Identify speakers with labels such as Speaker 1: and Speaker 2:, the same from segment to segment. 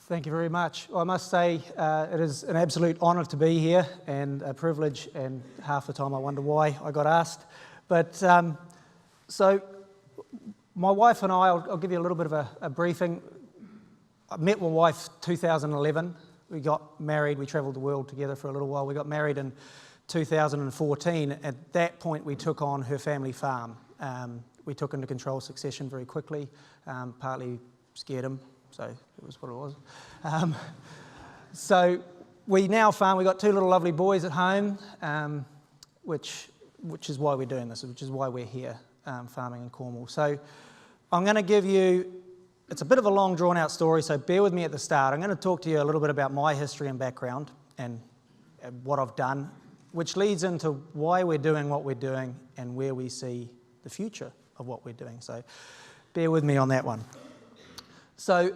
Speaker 1: Thank you very much. Well, I must say it is an absolute honour to be here and a privilege, and half the time I wonder why I got asked. But so my wife and I'll give you a little bit of a briefing. I met my wife 2011. We got married, we travelled the world together for a little while. We got married in 2014. At that point we took on her family farm. We took into control succession very quickly, partly scared him. So it was what it was. So we now farm. We've got two little lovely boys at home, which is why we're doing this, which is why we're here farming in Cornwall. So I'm going to give you, it's a bit of a long drawn out story, so bear with me at the start. I'm going to talk to you a little bit about my history and background and what I've done, which leads into why we're doing what we're doing and where we see the future of what we're doing. So bear with me on that one. So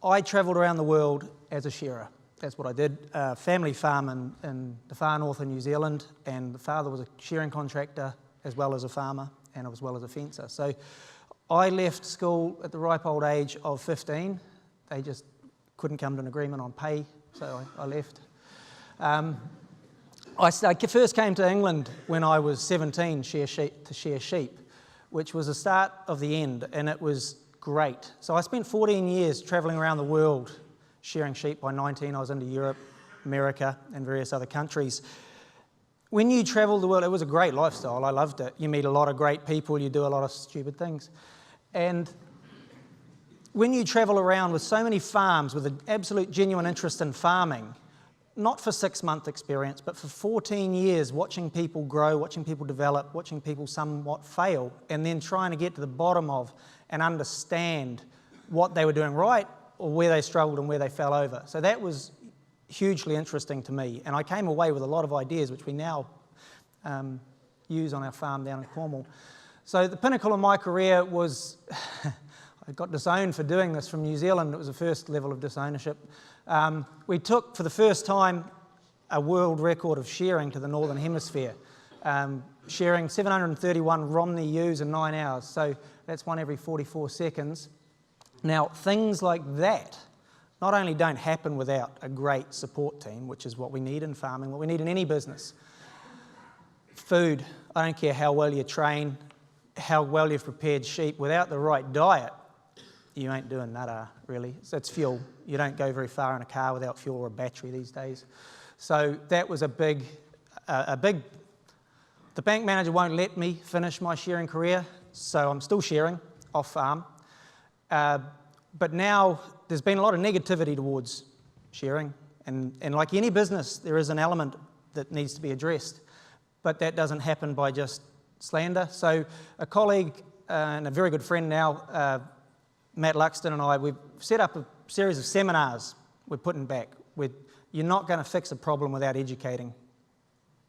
Speaker 1: I travelled around the world as a shearer. That's what I did. Family farm in the far north of New Zealand, and the father was a shearing contractor as well as a farmer and as well as a fencer. So I left school at the ripe old age of 15. They just couldn't come to an agreement on pay, so I left. I first came to England when I was 17 to shear sheep, which was the start of the end, and it was great. So I spent 14 years travelling around the world shearing sheep. By 19 I was into Europe, America and various other countries. When you travel the world, it was a great lifestyle. I loved it. You meet a lot of great people, you do a lot of stupid things. And when you travel around with so many farms with an absolute genuine interest in farming, not for 6-month experience, but for 14 years watching people grow, watching people develop, watching people somewhat fail, and then trying to get to the bottom of and understand what they were doing right or where they struggled and where they fell over. So that was hugely interesting to me, and I came away with a lot of ideas which we now use on our farm down in Cornwall. So the pinnacle of my career was, I got disowned for doing this from New Zealand. It was the first level of disownership. We took, for the first time, a world record of shearing to the Northern Hemisphere, shearing 731 Romney ewes in 9 hours. So that's one every 44 seconds. Now, things like that not only don't happen without a great support team, which is what we need in farming, what we need in any business. Food, I don't care how well you train, how well you've prepared sheep, without the right diet, you ain't doing nada, really. So it's fuel. You don't go very far in a car without fuel or a battery these days. So that was a big, the bank manager won't let me finish my shearing career, so I'm still shearing off farm. But now there's been a lot of negativity towards shearing, and like any business, there is an element that needs to be addressed, but that doesn't happen by just slander. So a colleague and a very good friend now, Matt Luxton and I, we've set up a series of seminars we're putting back. You're not going to fix a problem without educating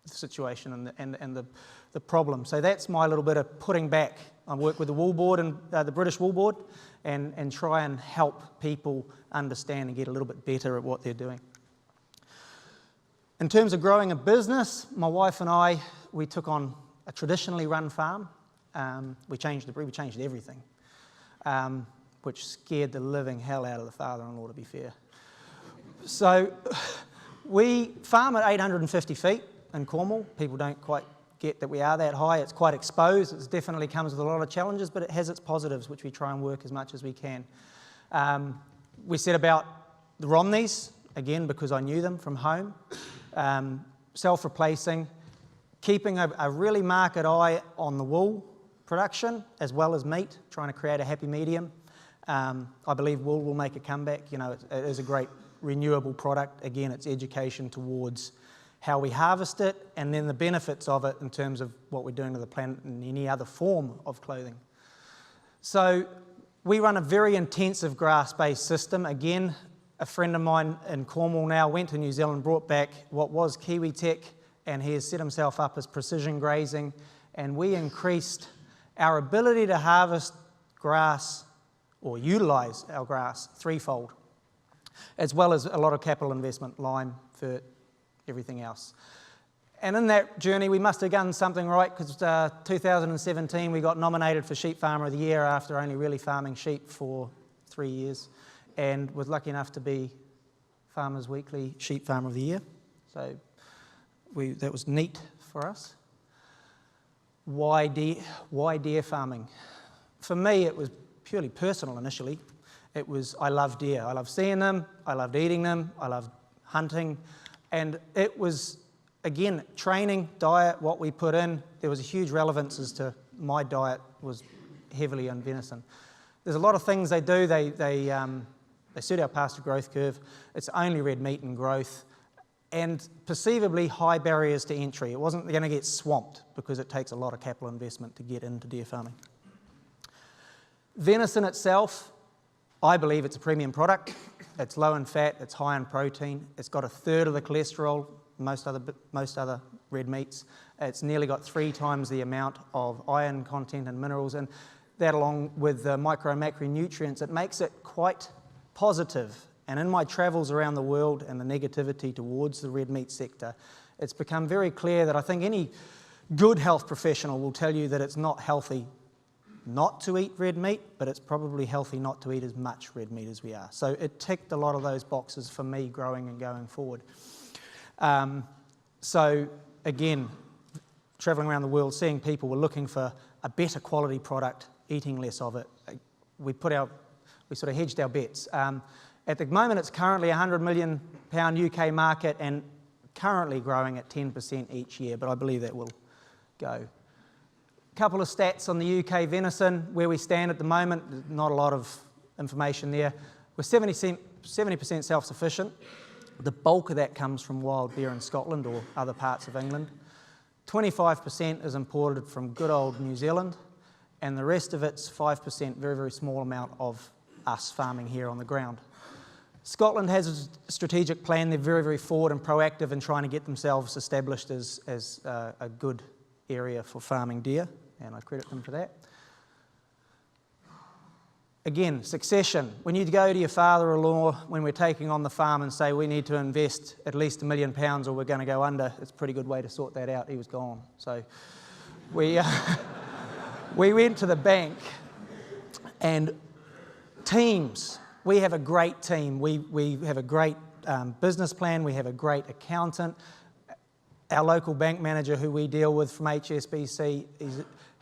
Speaker 1: the situation and the problem. So that's my little bit of putting back. I work with the Wool Board and the British Wool Board and try and help people understand and get a little bit better at what they're doing. In terms of growing a business, my wife and I, we took on a traditionally run farm. We changed everything, which scared the living hell out of the father-in-law, to be fair. So we farm at 850 feet in Cornwall. People don't quite get that we are that high. It's quite exposed. It definitely comes with a lot of challenges, but it has its positives, which we try and work as much as we can. We set about the Romneys, again, because I knew them from home, self-replacing, keeping a really market eye on the wool production as well as meat, trying to create a happy medium. I believe wool will make a comeback. You know, it is a great renewable product. Again, it's education towards how we harvest it and then the benefits of it in terms of what we're doing to the planet and any other form of clothing. So we run a very intensive grass-based system. Again, a friend of mine in Cornwall now went to New Zealand, brought back what was Kiwi Tech, and he has set himself up as precision grazing, and we increased our ability to harvest grass or utilise our grass threefold, as well as a lot of capital investment, lime, fert, everything else. And in that journey we must have done something right, because 2017 we got nominated for Sheep Farmer of the Year after only really farming sheep for 3 years. and was lucky enough to be Farmers Weekly Sheep Farmer of the Year. So that was neat for us. Why deer farming? For me, it was purely personal initially. It was, I love deer. I love seeing them, I loved eating them, I loved hunting, and it was, again, training, diet, what we put in. There was a huge relevance as to my diet was heavily on venison. There's a lot of things they do. They suit our pasture growth curve. It's only red meat and growth, and perceivably high barriers to entry. It wasn't going to get swamped because it takes a lot of capital investment to get into deer farming. Venison itself, I believe it's a premium product. It's low in fat, it's high in protein, it's got a third of the cholesterol most other red meats. It's nearly got 3 times the amount of iron content and minerals, and that along with the micro and macronutrients, it makes it quite positive. And in my travels around the world and the negativity towards the red meat sector, it's become very clear that I think any good health professional will tell you that it's not healthy not to eat red meat, but it's probably healthy not to eat as much red meat as we are. So it ticked a lot of those boxes for me growing and going forward. So again, traveling around the world, seeing people were looking for a better quality product, eating less of it. We sort of hedged our bets. At the moment, it's currently a £100 million UK market and currently growing at 10% each year, but I believe that will go. Couple of stats on the UK venison, where we stand at the moment. Not a lot of information there. We're 70% self-sufficient. The bulk of that comes from wild beer in Scotland or other parts of England. 25% is imported from good old New Zealand, and the rest of it's 5%, very, very small amount of us farming here on the ground. Scotland has a strategic plan. They're very, very forward and proactive in trying to get themselves established as a good area for farming deer, and I credit them for that. Again, succession. When you go to your father-in-law when we're taking on the farm and say we need to invest at least £1 million or we're going to go under, it's a pretty good way to sort that out. He was gone. So we went to the bank, and teams. We have a great team. We have a great business plan. We have a great accountant. Our local bank manager who we deal with from HSBC,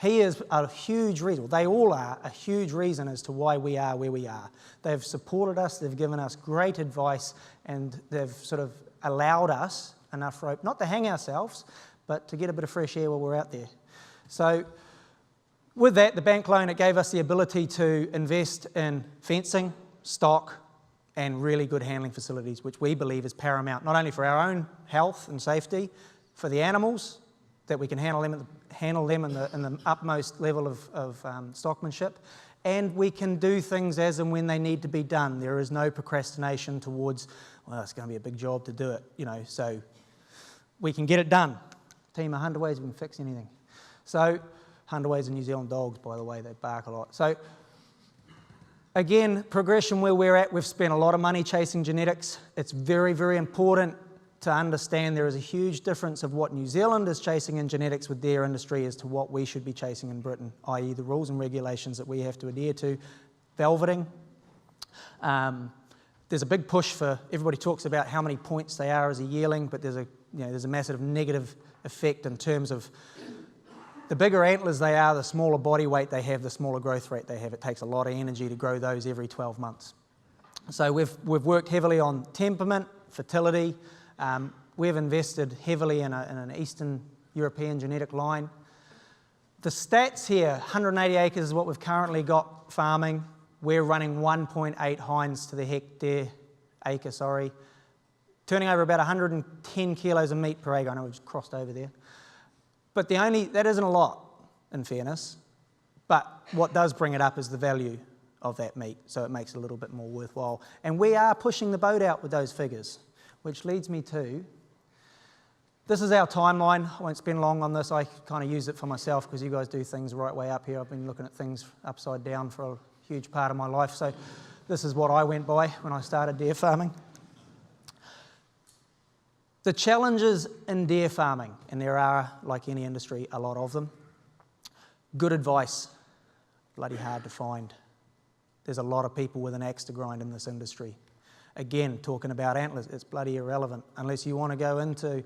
Speaker 1: he is a huge reason. They all are a huge reason as to why we are where we are. They've supported us, they've given us great advice, and they've sort of allowed us enough rope, not to hang ourselves, but to get a bit of fresh air while we're out there. So with that, the bank loan, it gave us the ability to invest in fencing, stock, and really good handling facilities, which we believe is paramount, not only for our own health and safety, for the animals, that we can handle them in the utmost level of stockmanship, and we can do things as and when they need to be done. There is no procrastination towards, well, it's going to be a big job to do it, so we can get it done. Team of Hunterways can fix anything. So, Hunterways are New Zealand dogs, by the way, they bark a lot. So, again, progression where we're at, we've spent a lot of money chasing genetics. It's very, very important to understand there is a huge difference of what New Zealand is chasing in genetics with their industry as to what we should be chasing in Britain, i.e. the rules and regulations that we have to adhere to. Velveting. There's a big push for, everybody talks about how many points they are as a yearling, but there's a massive negative effect in terms of the bigger antlers they are, the smaller body weight they have, the smaller growth rate they have. It takes a lot of energy to grow those every 12 months. So we've worked heavily on temperament, fertility. We've invested heavily in an Eastern European genetic line. The stats here, 180 acres is what we've currently got farming. We're running 1.8 hinds to the acre, turning over about 110 kilos of meat per acre. I know we've just crossed over there. But that isn't a lot, in fairness. But what does bring it up is the value of that meat, so it makes it a little bit more worthwhile. And we are pushing the boat out with those figures, which leads me to, this is our timeline. I won't spend long on this. I kind of use it for myself because you guys do things the right way up here. I've been looking at things upside down for a huge part of my life. So this is what I went by when I started deer farming. The challenges in deer farming, and there are, like any industry, a lot of them. Good advice, bloody hard to find. there's a lot of people with an axe to grind in this industry. Again, talking about antlers, it's bloody irrelevant unless you want to go into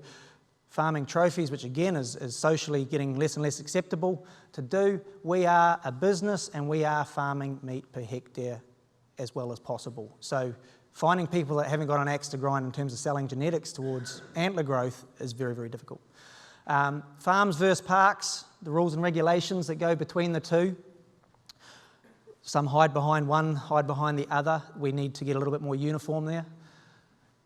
Speaker 1: farming trophies, which again is socially getting less and less acceptable to do. We are a business and we are farming meat per hectare as well as possible. So finding people that haven't got an axe to grind in terms of selling genetics towards antler growth is very, very difficult. Farms versus parks, the rules and regulations that go between the two. Some hide behind one, hide behind the other. We need to get a little bit more uniform there.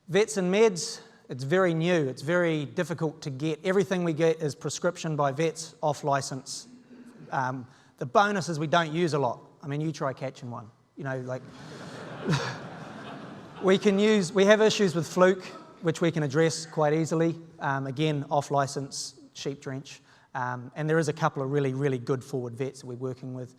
Speaker 1: Vets and meds, it's very new. It's very difficult to get. Everything we get is prescription by vets, off license. The bonus is we don't use a lot. I mean, you try catching one. You know, like we have issues with fluke, which we can address quite easily. Again, off license, sheep drench. And there is a couple of really, really good forward vets that we're working with.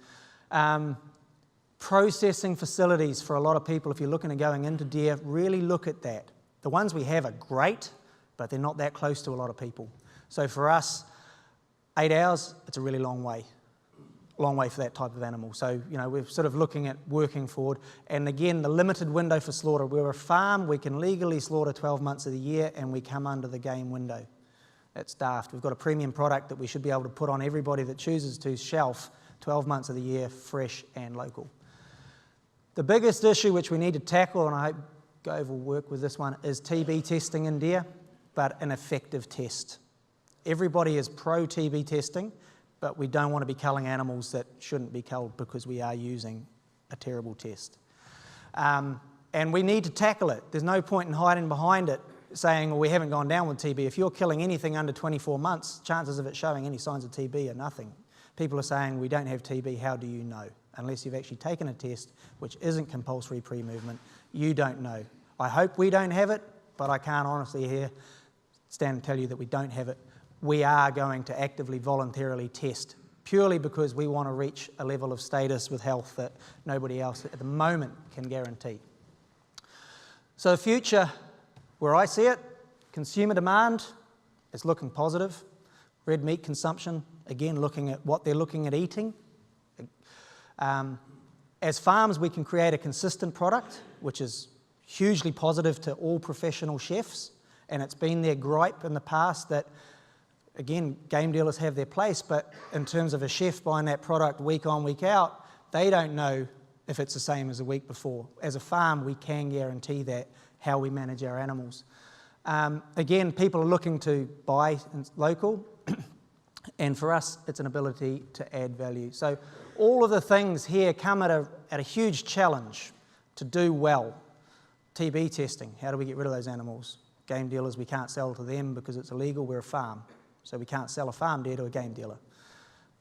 Speaker 1: Processing facilities for a lot of people, if you're looking at going into deer, really look at that. The ones we have are great, but they're not that close to a lot of people. So for us, 8 hours, it's a really long way for that type of animal. So, you know, we're sort of looking at working forward. And again, the limited window for slaughter. We're a farm, we can legally slaughter 12 months of the year, and we come under the game window. That's daft. We've got a premium product that we should be able to put on everybody that chooses to shelf 12 months of the year, fresh and local. The biggest issue which we need to tackle, and I hope Gove will work with this one, is TB testing in deer, but an effective test. Everybody is pro TB testing, but we don't want to be culling animals that shouldn't be culled because we are using a terrible test. And we need to tackle it. There's no point in hiding behind it, saying, well, we haven't gone down with TB. If you're killing anything under 24 months, chances of it showing any signs of TB are nothing. People are saying, we don't have TB, how do you know? Unless you've actually taken a test, which isn't compulsory pre-movement, you don't know. I hope we don't have it, but I can't honestly here stand and tell you that we don't have it. We are going to actively, voluntarily test, purely because we want to reach a level of status with health that nobody else at the moment can guarantee. So the future, where I see it, consumer demand is looking positive. Red meat consumption, again, looking at what they're looking at eating. As farms, we can create a consistent product, which is hugely positive to all professional chefs, and it's been their gripe in the past that, again, game dealers have their place, but in terms of a chef buying that product week on, week out, they don't know if it's the same as a week before. As a farm, we can guarantee that, how we manage our animals. Again, people are looking to buy local, and for us, it's an ability to add value. So all of the things here come at a huge challenge to do well. TB testing, how do we get rid of those animals? Game dealers, we can't sell to them because it's illegal, we're a farm. So we can't sell a farm deer to a game dealer.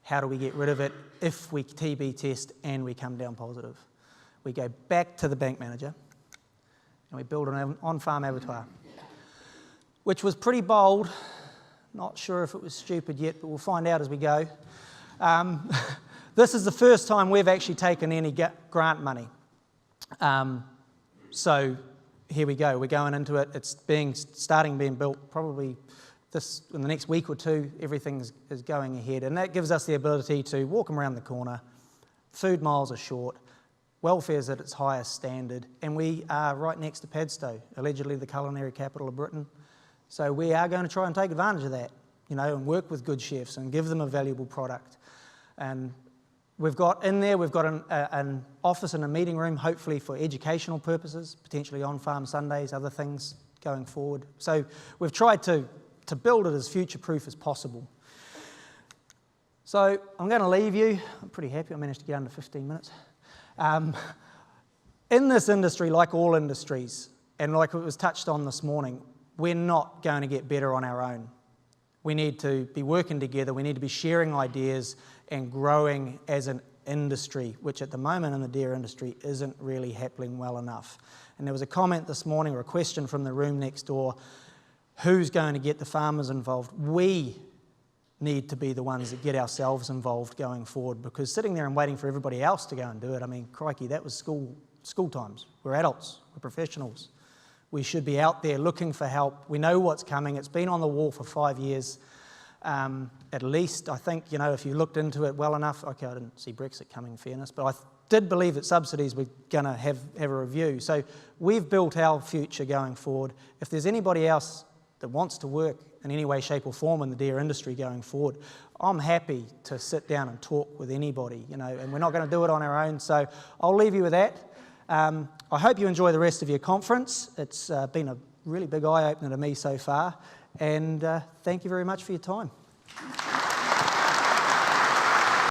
Speaker 1: How do we get rid of it if we TB test and we come down positive? We go back to the bank manager and we build an OnFarm Abattoir, which was pretty bold. Not sure if it was stupid yet, but we'll find out as we go. This is the first time we've actually taken any grant money. So here we go. We're going into it. It's starting being built probably in the next week or two. Everything is going ahead, and that gives us the ability to walk them around the corner. Food miles are short. Welfare's at its highest standard, and we are right next to Padstow, allegedly the culinary capital of Britain. So we are going to try and take advantage of that, you know, and work with good chefs and give them a valuable product. And we've got an office and a meeting room, hopefully for educational purposes, potentially on-farm Sundays, other things going forward. So we've tried to build it as future-proof as possible. So I'm going to leave you. I'm pretty happy I managed to get under 15 minutes. In this industry, like all industries, and like it was touched on this morning, we're not going to get better on our own. We need to be working together. We need to be sharing ideas and growing as an industry, which at the moment in the deer industry isn't really happening well enough. And there was a comment this morning or a question from the room next door, who's going to get the farmers involved? We need to be the ones that get ourselves involved going forward, because sitting there and waiting for everybody else to go and do it, I mean, crikey, that was school times. We're adults, we're professionals. We should be out there looking for help. We know what's coming. It's been on the wall for 5 years. At least, I think, you know, if you looked into it well enough, okay, I didn't see Brexit coming, in fairness, but did believe that subsidies were going to have a review. So we've built our future going forward. If there's anybody else that wants to work in any way, shape or form in the deer industry going forward, I'm happy to sit down and talk with anybody, you know, and we're not going to do it on our own. So I'll leave you with that. I hope you enjoy the rest of your conference. It's been a really big eye-opener to me so far, and thank you very much for your time.